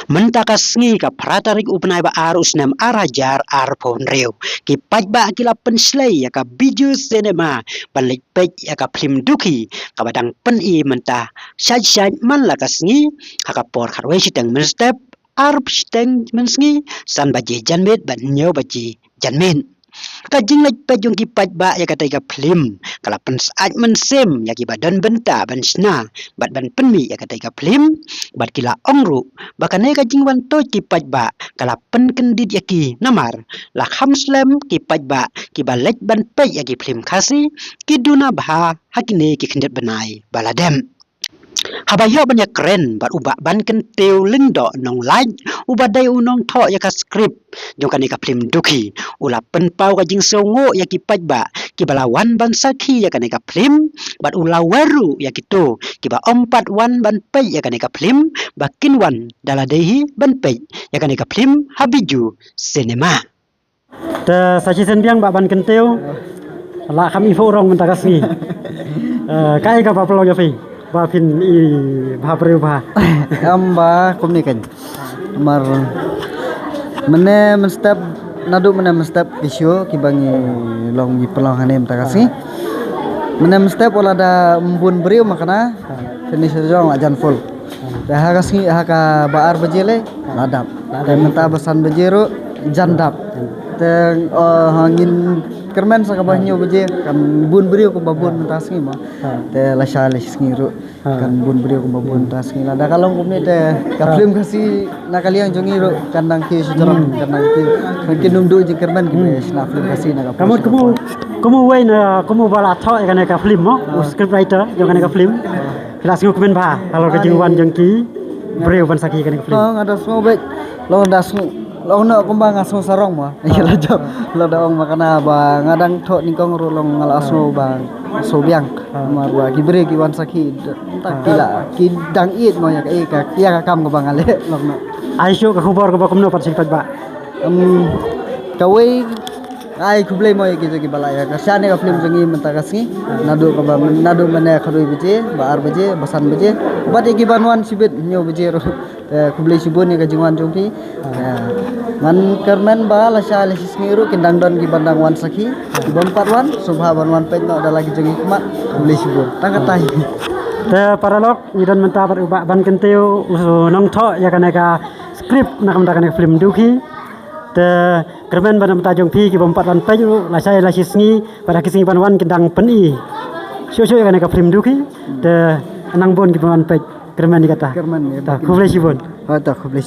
Mentakasngi ka pratarik upnai ba arus nam arajar arpon reu. Ki pajba kila penslay ya ka biju cinema balik pej ya ka film duki ka badang peni mentah syaj man la kasngi haka por kharwe siteng menstep arp siteng mensngi san baje janmet ban nyo baje janmen. Kajing laj pejung ki pajba ya ka taiga film kala pens aj mensem ya ki badan benta ban sna bat ban penmi ya ka taiga film bat kila ongru bakane kajing wan to ki pajba kala pen kendit ya ki namar la khamslem ki pajba ki balaj ban pej ya ki film khasi ki duna bha hakine ki khendet benai baladem. Habayo banyak keren bat ubak ban kenteu lengdo nong laj ubadai unong tho ya ka script jong kan ka film duki ula penpau ka jing songo ya ki pajba ki balawan ban sakhi ya kan ka film bat ula waru ya kitu ki ba ompat wan ban pej ya kan ka film bakin wan daladehi ban pej ya kan ka film habiju cinema te sachi senbiang ba ban kenteu la kami fo rong mentakasi kai ka paplo ya fi ba pin i ba preba amba komnikan mar mene menstep nadu mene menstep isyo kibangi long di pelang hanem takasi mene menstep ola da mbun beriu makana finish jong ajan full dah kasih haka baar bejele ladap dan menta besan bejero jandap teng hangin kermen sakabanyo beje kan bun beriu ko babun mentasngi ma te lasha lesngi ru kan bun beriu ko babun tasngi lada kalong kumni te kaplim kasi nakaliang jongi ru kandang ki sujarang kandang ki kinum du je kermen ki sna film kasi na kamu wei na kamu bala tho kan ka film mo script writer jong kan ka film kelas ngumen ba kalau ka jingwan jengki beriu ban saki kan ka film ada semua baik lo das lo na kumbang aso sarong mo ila job lo daong makana ba ngadang tho ningkong ru long ngal aso ba so biang marwa kibre ki wan saki tak kila ki dang it mo ya ka ya ka kam ko bangale lo na aisyo ka khubor ka kumno pat singpat ba kawai ai kublai mo ki jogi balaya ka sane ka film jongi mentakasi nadu ka ba nadu mane kharoi beje ba ar beje basan beje bade ki banwan sibet nyo beje ro kublai sibon ka jingwan jongki man kermen ba la sha sisngiru kindang don ki bandang wan saki ki bompat wan subha banwan pet no ada lagi jongi kemat kublai sibon tangkatai te paralog idan menta par ubak ban kenteu nong tho ya kana ka script nak menta kana film duki te kermen ban menta jong pi ki bompat wan pej la sha la sisngi pada kising banwan kindang peni syo ya kana ka film duki te anang bon ki ban pej kermen dikata kermen ta kublai sibon ta kublai